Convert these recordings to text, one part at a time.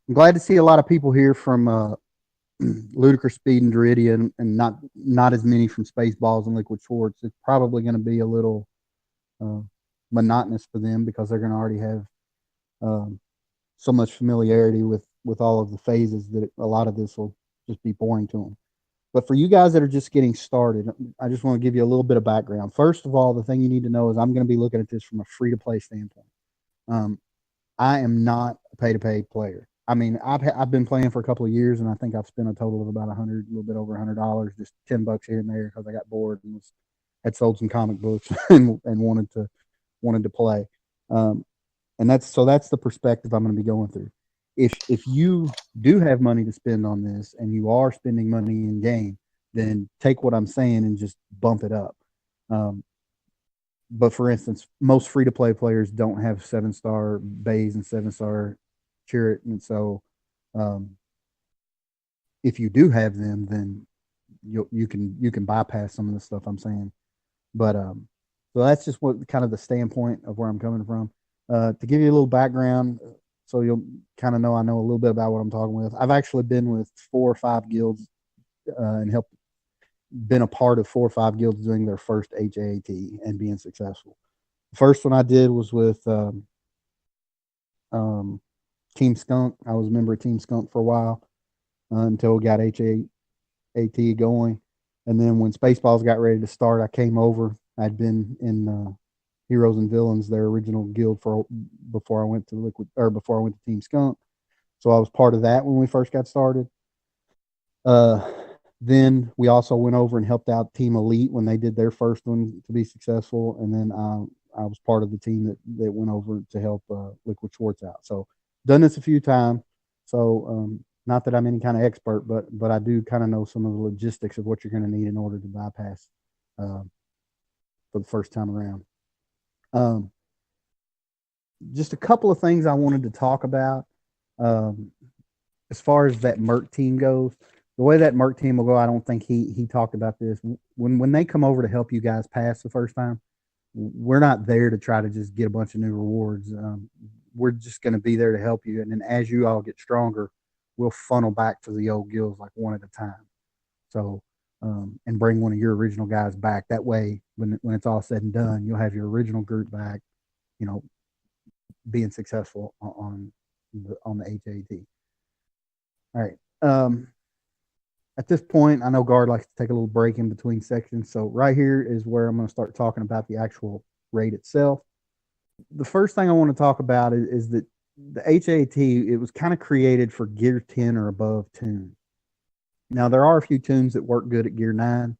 I'm glad to see a lot of people here from Ludicrous Speed and Deridia, and not as many from Spaceballs and Liquid Schwartz. It's probably going to be a little uh, monotonous for them because they're going to already have um, so much familiarity with all of the phases that a lot of this will just be boring to them. But for you guys that are just getting started, I just want to give you a little bit of background. First of all, the thing you need to know is I'm going to be looking at this from a free to play standpoint. Um, I am not a pay to pay player. I mean, I've been playing for a couple of years, and I think I've spent a total of about a little bit over $100, just $10 here and there because I got bored and had sold some comic books and wanted to play. Um, and that's the perspective I'm going to be going through. If you do have money to spend on this and you are spending money in game, then take what I'm saying and just bump it up. Um, but for instance, most free to play players don't have 7-star bays and 7-star Chirrut, and so um, if you do have them, then you can bypass some of the stuff I'm saying. But so that's just what kind of the standpoint of where I'm coming from. To give you a little background, so you'll kind of know I know a little bit about what I'm talking with. I've actually been with 4 or 5 guilds and helped been a part of 4 or 5 guilds doing their first hAAT and being successful. The first one I did was with um, Team Skunk. I was a member of Team Skunk for a while until we got hAAT going. And then when Spaceballs got ready to start, I came over. I'd been in Heroes and Villains, their original guild for before I went to before I went to Team Skunk. So I was part of that when we first got started. Then we also went over and helped out Team Elite when they did their first one to be successful, and then I was part of the team that went over to help Liquid Schwartz out. So done this a few times. So not that I'm any kind of expert, but I do kind of know some of the logistics of what you're going to need in order to bypass uh, for the first time around. Um, just a couple of things I wanted to talk about um, as far as that Merc team goes. The way that Merc team will go, I don't think he talked about this. When they come over to help you guys pass the first time, we're not there to try to just get a bunch of new rewards. We're just going to be there to help you, and then as you all get stronger, we'll funnel back to the old guilds like one at a time. So, and bring one of your original guys back. That way, when it's all said and done, you'll have your original group back. You know, being successful on the hAAT. All right. At this point, I know Guard likes to take a little break in between sections. So right here is where I'm going to start talking about the actual raid itself. The first thing I want to talk about is that the hAAT, it was kind of created for Gear 10 or above tunes. Now, there are a few tunes that work good at Gear 9.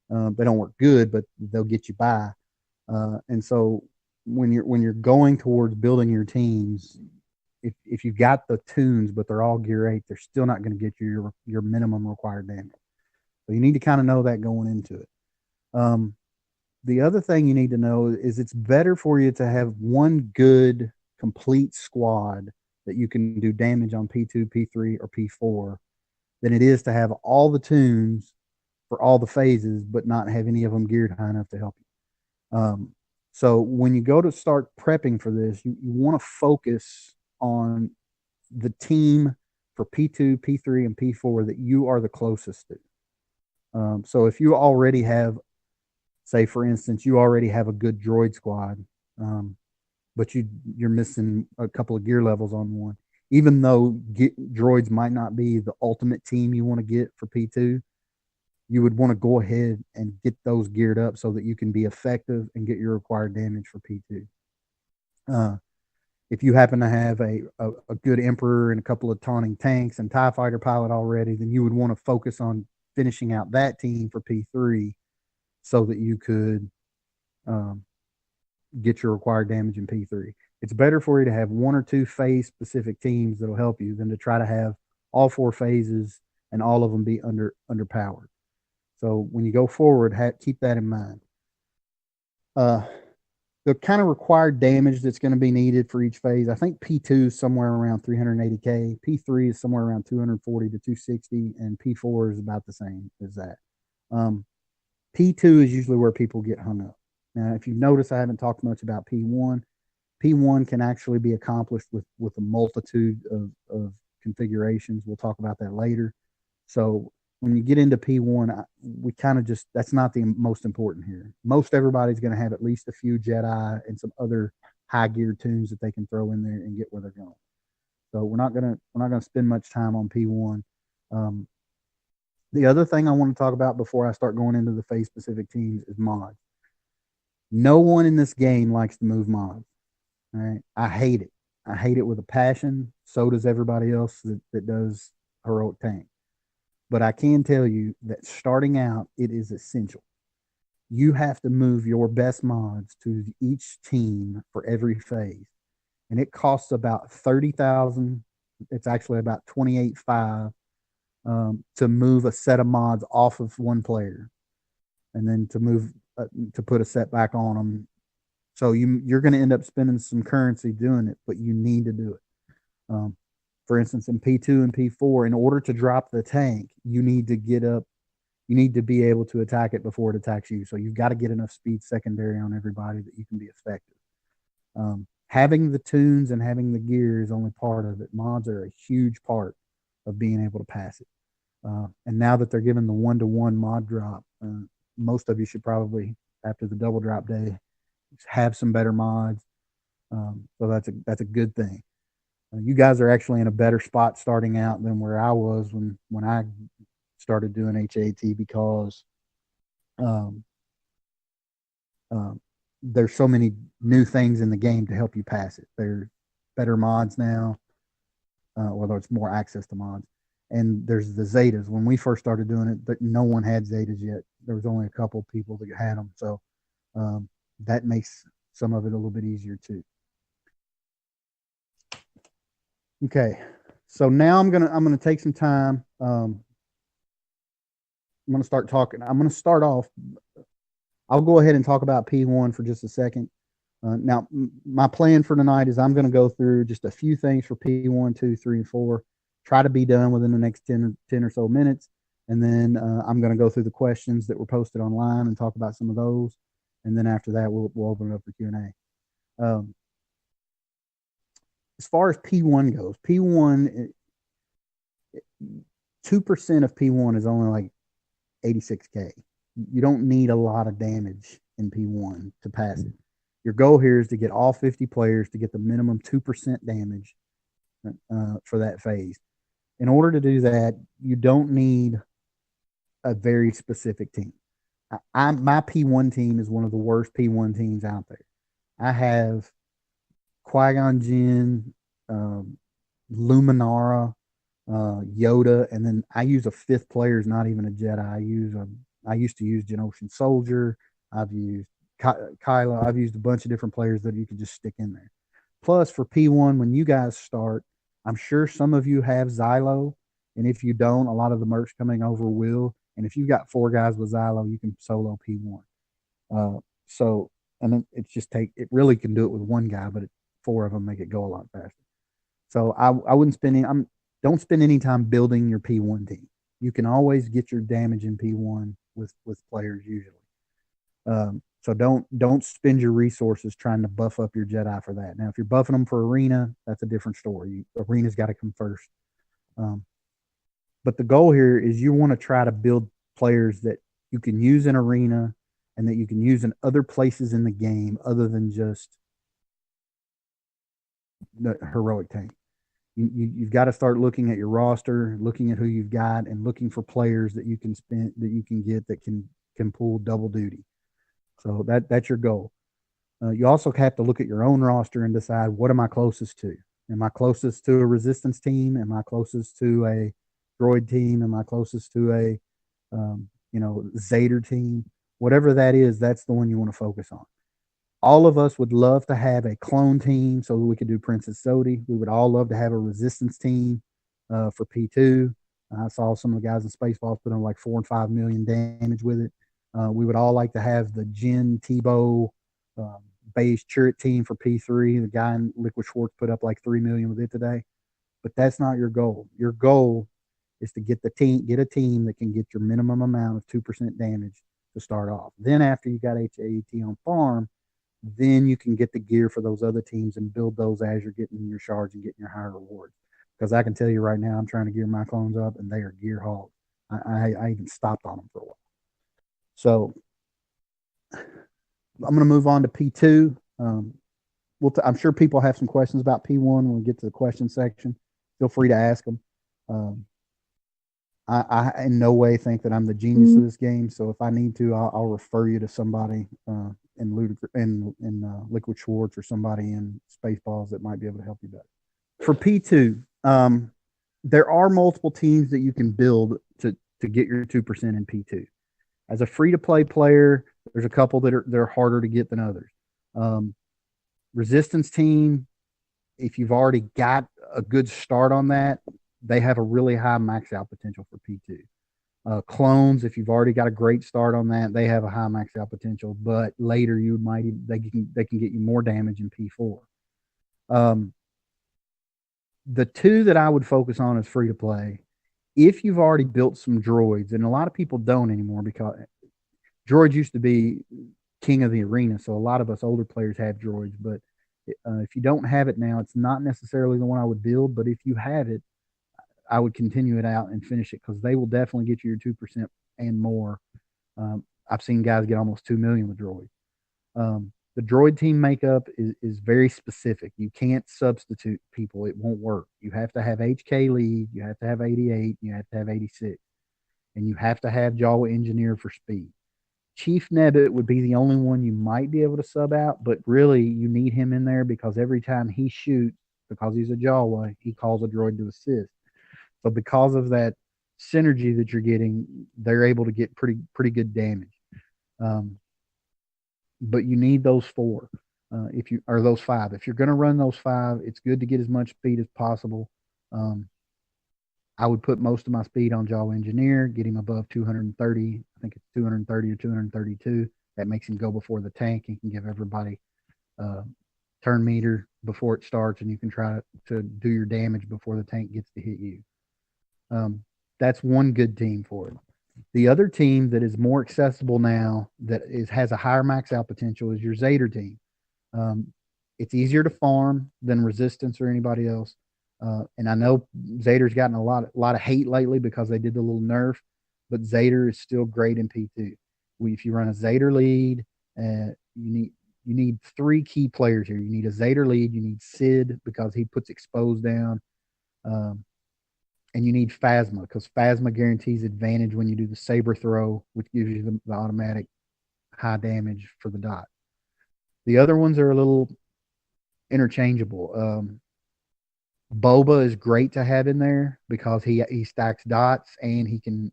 They don't work good, but they'll get you by. And so when you're going towards building your teams, if you've got the tunes but they're all Gear 8, they're still not going to get you your minimum required damage. So you need to kind of know that going into it. The other thing you need to know is it's better for you to have one good complete squad that you can do damage on P2, P3, or P4 than it is to have all the tunes for all the phases but not have any of them geared high enough to help you. So when you go to start prepping for this, you want to focus on the team for P2, P3, and P4 that you are the closest to. So if you already have, say for instance, you already have a good droid squad, but you're missing a couple of gear levels on one, even though droids might not be the ultimate team you want to get for P2, you would want to go ahead and get those geared up so that you can be effective and get your required damage for P2. If you happen to have a good Emperor and a couple of taunting tanks and TIE fighter pilot already, then you would want to focus on finishing out that team for P3 so that you could get your required damage in P3. It's better for you to have 1 or 2 phase specific teams that'll help you than to try to have all 4 phases and all of them be underpowered. So when you go forward, keep that in mind. The kind of required damage that's going to be needed for each phase, I think P2 is somewhere around 380k, P3 is somewhere around 240 to 260, and P4 is about the same as that. P2 is usually where people get hung up. Now, if you've noticed, I haven't talked much about P1. P1 can actually be accomplished with a multitude of configurations. We'll talk about that later. So when you get into P1, we kind of just, that's not the most important here. Most everybody's going to have at least a few Jedi and some other high gear tunes that they can throw in there and get where they're going. So we're not gonna spend much time on P1. Um, the other thing I want to talk about before I start going into the phase specific teams is mods. No one in this game likes to move mods. All right, I hate it. I hate it with a passion. So does everybody else that does heroic tank. But I can tell you that starting out, it is essential. You have to move your best mods to each team for every phase, and it costs about 30,000. It's actually about 28.5 to move a set of mods off of one player, and then to put a set back on them. So you're going to end up spending some currency doing it, but you need to do it. For instance, in P2 and P4, in order to drop the tank, you need to get up. You need to be able to attack it before it attacks you. So you've got to get enough speed secondary on everybody that you can be effective. Having the tunes and having the gear is only part of it. Mods are a huge part of being able to pass it. And now that they're giving the 1-to-1 mod drop, most of you should probably, after the double drop day, have some better mods. So that's a good thing. You guys are actually in a better spot starting out than where I was when I started doing hAAT, because there's so many new things in the game to help you pass it. There's better mods now, although it's more access to mods. And there's the Zetas. When we first started doing it, but no one had Zetas yet. There was only a couple people that had them. So that makes some of it a little bit easier too. Okay, so now I'm gonna take some time. I'm gonna start talking. I'm gonna start off. I'll go ahead and talk about P1 for just a second. Now, my plan for tonight is I'm going to go through just a few things for P1, 2, 3, and 4. Try to be done within the next 10 or so minutes, and then I'm going to go through the questions that were posted online and talk about some of those. And then after that, we'll open it up for Q&A. As far as P1 goes, P1, 2% of P1 is only like 86K. You don't need a lot of damage in P1 to pass it. Your goal here is to get all 50 players to get the minimum 2% damage for that phase. In order to do that, you don't need a very specific team. My P1 team is one of the worst P1 teams out there. I have Qui-Gon Jinn, Luminara, Yoda, and then I use a fifth player is not even a Jedi. I used to use Geonosian Soldier. I've used Kylo. I've used a bunch of different players that you can just stick in there. Plus, for P1, when you guys start, I'm sure some of you have Xylo, and if you don't, a lot of the mercs coming over will. And if you've got 4 guys with Xylo, you can solo P1. So, and then it really can do it with 1 guy, but 4 of them make it go a lot faster. So I wouldn't don't spend any time building your P1 team. You can always get your damage in P1 with players usually. So don't spend your resources trying to buff up your Jedi for that. Now, if you're buffing them for Arena, that's a different story. Arena's got to come first. But the goal here is you want to try to build players that you can use in Arena and that you can use in other places in the game other than just the heroic tank. You've got to start looking at your roster, looking at who you've got, and looking for players that you can get that can pull double duty. So that's your goal. You also have to look at your own roster and decide, what am I closest to? Am I closest to a resistance team? Am I closest to a droid team? Am I closest to a Zader team? Whatever that is, that's the one you want to focus on. All of us would love to have a clone team so that we could do Princess Sodi. We would all love to have a resistance team for P2. I saw some of the guys in Spaceballs put on like 4 and 5 million damage with it. We would all like to have the Jin Tebow base turret team for P3. The guy in Liquid Schwartz put up like 3 million with it today. But that's not your goal. Your goal is to get a team that can get your minimum amount of 2% damage to start off. Then after you got hAAT on farm, then you can get the gear for those other teams and build those as you're getting your shards and getting your higher rewards. because I can tell you right now, I'm trying to gear my clones up, and they are gear hogs. I even stopped on them for a while. So I'm going to move on to P2. I'm sure people have some questions about P1 when we get to the question section. Feel free to ask them. I in no way think that I'm the genius of this game. So if I need to, I'll refer you to somebody in Liquid Schwartz or somebody in Spaceballs that might be able to help you better. For P2, there are multiple teams that you can build to get your 2% in P2. As a free to play player, there's a couple that are harder to get than others. Resistance team, if you've already got a good start on that, they have a really high max out potential for P2. Clones, if you've already got a great start on that, they have a high max out potential, but later they can get you more damage in P4. The two that I would focus on as free to play, if you've already built some droids, and a lot of people don't anymore because droids used to be king of the arena, so a lot of us older players have droids, but if you don't have it now, it's not necessarily the one I would build, but if you have it, I would continue it out and finish it because they will definitely get you your 2% and more. I've seen guys get almost 2 million with droids. The droid team makeup is very specific. You can't substitute people. It won't work. You have to have HK lead. You have to have 88. You have to have 86. And you have to have Jawa engineer for speed. Chief Nebbit would be the only one you might be able to sub out, but really you need him in there because every time he shoots, because he's a Jawa, he calls a droid to assist. So because of that synergy that you're getting, they're able to get pretty good damage. But you need those four, those five. If you're going to run those five, it's good to get as much speed as possible. I would put most of my speed on Jawa Engineer, get him above 230. I think it's 230 or 232. That makes him go before the tank. He can give everybody turn meter before it starts, and you can try to do your damage before the tank gets to hit you. That's one good team for it. The other team that is more accessible now has a higher max out potential is your Zader team. It's easier to farm than Resistance or anybody else. And I know Zader's gotten a lot of hate lately because they did the little nerf, but Zader is still great in P2. If you run a Zader lead, you need three key players here. You need a Zader lead, you need Sid because he puts Expose down, and you need Phasma because Phasma guarantees advantage when you do the saber throw, which gives you the automatic high damage for the dot. The other ones are a little interchangeable. Boba is great to have in there because he stacks dots and he can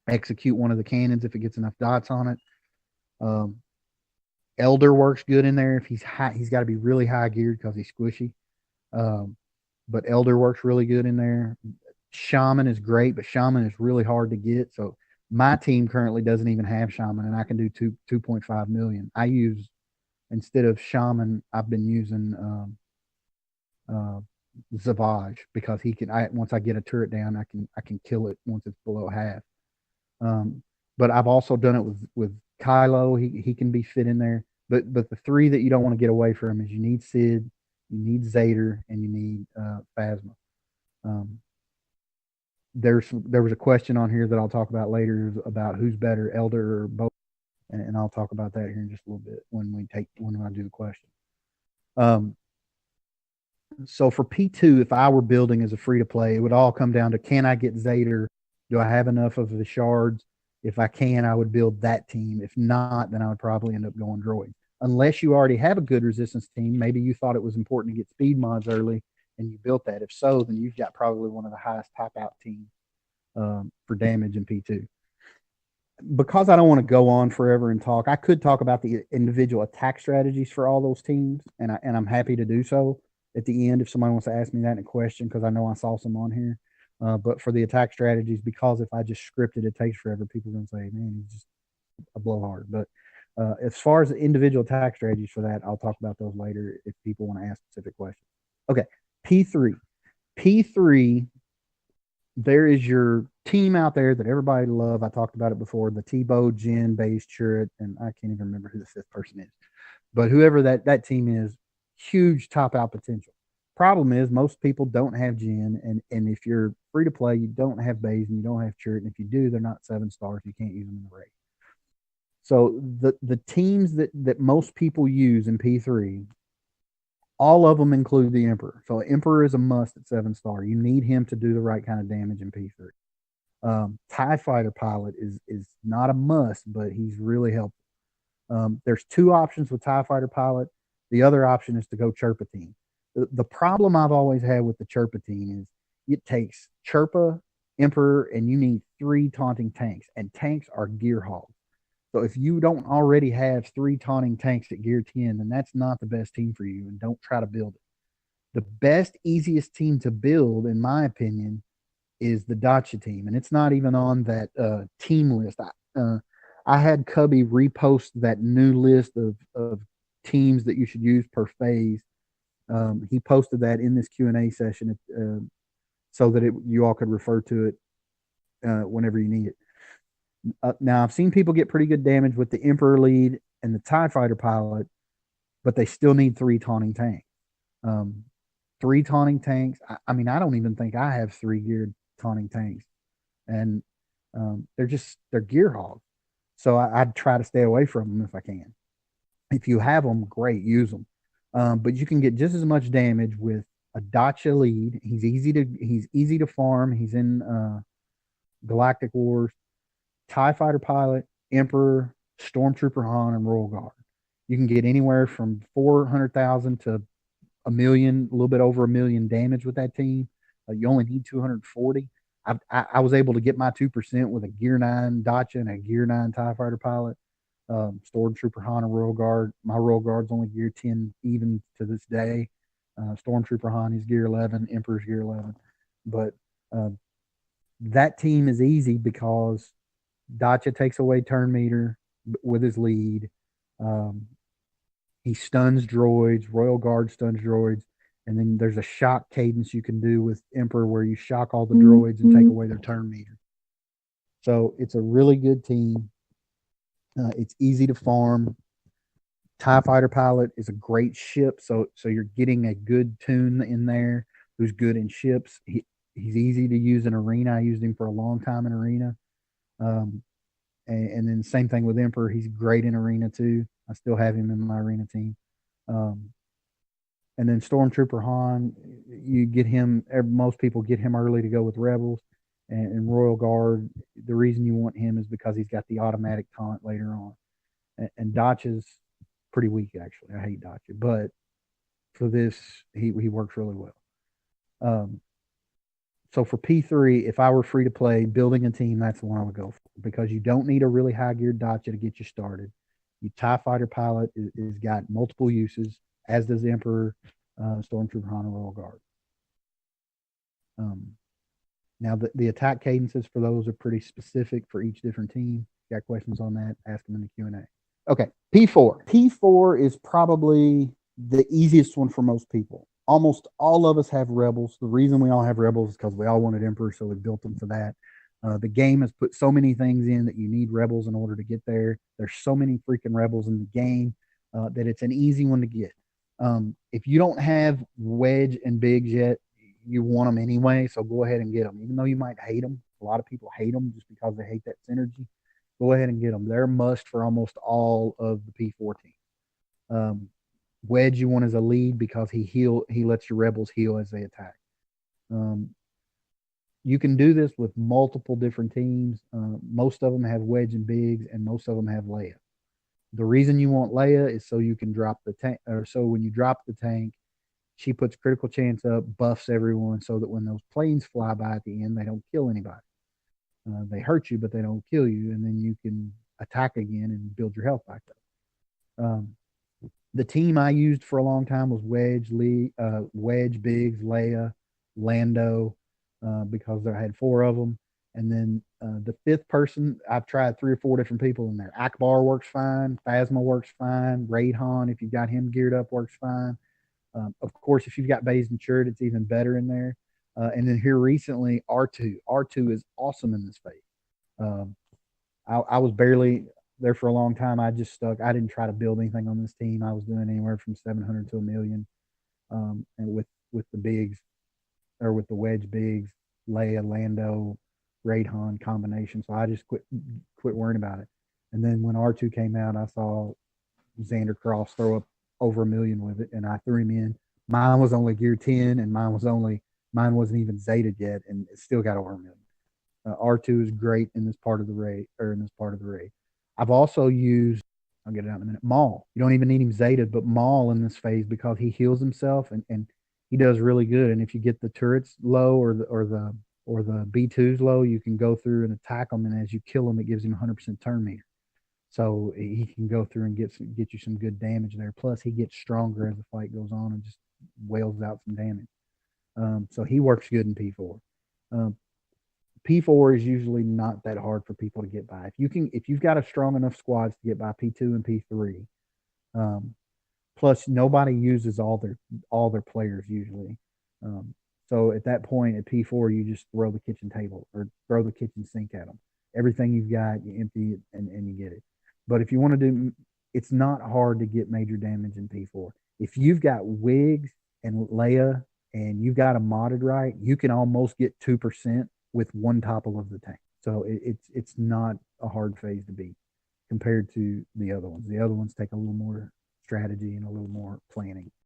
execute one of the cannons if it gets enough dots on it. Elder works good in there if he's high. He's got to be really high geared because he's squishy. But Elder works really good in there. Shaman is great, but Shaman is really hard to get. So my team currently doesn't even have Shaman, and I can do 2.5 million. Instead of Shaman, I've been using Zavage because once I get a turret down, I can kill it once it's below half. But I've also done it with Kylo. He can be fit in there. But the three that you don't want to get away from is you need Sid, you need Zader, and you need Phasma. There was a question on here that I'll talk about later about who's better, Elder or both, and I'll talk about that here in just a little bit when I do the question. So for P2, if I were building as a free to play, it would all come down to, can I get Zader? Do I have enough of the shards? If I can, I would build that team. If not, then I would probably end up going droid. Unless you already have a good resistance team, maybe you thought it was important to get speed mods early and you built that. If so, then you've got probably one of the highest top out teams for damage in P2. Because I don't want to go on forever and talk, I could talk about the individual attack strategies for all those teams, and I'm happy to do so at the end if somebody wants to ask me that in a question, because I know I saw some on here. But for the attack strategies, because if I just script it takes forever, people are going to say, man, he's just a blowhard. But as far as the individual attack strategies for that, I'll talk about those later if people want to ask specific questions. Okay, P3. P3, there is your team out there that everybody loves. I talked about it before, the Tebow, Jin, Baze, Chirrut, and I can't even remember who the fifth person is. But whoever that team is, huge top out potential. problem is most people don't have Jin, and if you're free to play, you don't have Bays and you don't have Chert, and if you do, they're not 7 stars. You can't use them in the raid. So the teams that most people use in P3, all of them include the Emperor. So Emperor is a must at 7 star. You need him to do the right kind of damage in P3. TIE Fighter Pilot is not a must, but he's really helpful. There's 2 options with TIE Fighter Pilot. The other option is to go Chirpatine. The problem I've always had with the Chirpatine is it takes Chirpa, Emperor, and you need 3 taunting tanks, and tanks are gear hogs. So if you don't already have 3 taunting tanks at gear 10, then that's not the best team for you, and don't try to build it. The best, easiest team to build, in my opinion, is the Dacia team, and it's not even on that team list. I had Cubby repost that new list of teams that you should use per phase. He posted that in this Q&A session so that you all could refer to it whenever you need it. Now, I've seen people get pretty good damage with the Emperor lead and the TIE Fighter Pilot, but they still need 3 taunting tanks. 3 taunting tanks. I mean, I don't even think I have 3 geared taunting tanks, and they're gear hogs. So I'd try to stay away from them if I can. If you have them, great, use them. But you can get just as much damage with a Dacia lead. He's easy to farm. He's in Galactic Wars. TIE Fighter Pilot, Emperor, Stormtrooper Han, and Royal Guard. You can get anywhere from 400,000 to a million, a little bit over a million damage with that team. You only need 240. I was able to get my 2% with a Gear 9 Dacia and a Gear 9 TIE Fighter Pilot. Stormtrooper Han and Royal Guard. My Royal Guard's only Gear 10 even to this day. Stormtrooper Han is Gear 11. Emperor's Gear 11. But that team is easy because Dacia takes away turn meter with his lead. He stuns droids. Royal Guard stuns droids. And then there's a shock cadence you can do with Emperor where you shock all the droids and take away their turn meter. So it's a really good team. It's easy to farm. TIE Fighter Pilot is a great ship. So you're getting a good tune in there who's good in ships. He's easy to use in arena. I used him for a long time in arena. And then same thing with Emperor. He's great in arena too. I still have him in my arena team. And then Stormtrooper Han, you get him. Most people get him early to go with Rebels, and Royal Guard. The reason you want him is because he's got the automatic taunt later on. And Dacia's pretty weak actually. I hate Dacia, but for this, he works really well. So for P3, if I were free to play, building a team, that's the one I would go for because you don't need a really high geared Dacia to get you started. Your TIE Fighter Pilot is got multiple uses, as does Emperor, Stormtrooper Han, and Royal Guard. Now, the attack cadences for those are pretty specific for each different team. If you got questions on that, ask them in the Q&A. Okay, P4. P4 is probably the easiest one for most people. Almost all of us have Rebels. The reason we all have Rebels is because we all wanted Emperor, so we built them for that. The game has put so many things in that you need Rebels in order to get there. There's so many freaking Rebels in the game that it's an easy one to get. If you don't have Wedge and Biggs yet, you want them anyway, so go ahead and get them. Even though you might hate them, a lot of people hate them just because they hate that synergy. Go ahead and get them. They're a must for almost all of the P4 teams. Wedge you want as a lead because he lets your Rebels heal as they attack. You can do this with multiple different teams. Most of them have Wedge and Biggs, and most of them have Leia. The reason you want Leia is so you can drop the tank, or so when you drop the tank, she puts critical chance up, buffs everyone, so that when those planes fly by at the end, they don't kill anybody. They hurt you, but they don't kill you, and then you can attack again and build your health back up. The team I used for a long time was Wedge, Biggs, Leia, Lando, because I had 4 of them. And then the 5th person, I've tried 3 or 4 different people in there. Akbar works fine. Phasma works fine. Raid Han, if you've got him geared up, works fine. Of course, if you've got Baze and Chert, it's even better in there. And then here recently, R2. R2 is awesome in this phase. I was barely there for a long time. I just stuck. I didn't try to build anything on this team. I was doing anywhere from 700 to 1 million. And with the bigs or with the wedge bigs, Leia, Lando, Raidhan combination. So I just quit worrying about it. And then when R2 came out, I saw Xander Cross throw up over 1 million with it, and I threw him in. Mine was only gear 10, and mine wasn't even Zeta yet, and it still got over 1 million. R2 is great in this part of the raid, or in this part of the raid. I've also used, I'll get it out in a minute, Maul. You don't even need him Zeta, but Maul in this phase because he heals himself and he does really good. And if you get the turrets low or the B2s low, you can go through and attack them, and as you kill them, it gives him 100% turn meter. So he can go through and get you some good damage there. Plus, he gets stronger as the fight goes on and just wails out some damage. So he works good in P4. Um, P4 is usually not that hard for people to get by. If you've got a strong enough squads to get by P2 and P3, um, plus nobody uses all their players usually. Um, so at that point at P4, you just throw the kitchen table or throw the kitchen sink at them. Everything you've got, you empty it and you get it. But if you want to do, it's not hard to get major damage in P4. If you've got Wigs and Leia and you've got a modded right, you can almost get 2% with one topple of the tank. So it's not a hard phase to beat compared to the other ones. The other ones take a little more strategy and a little more planning.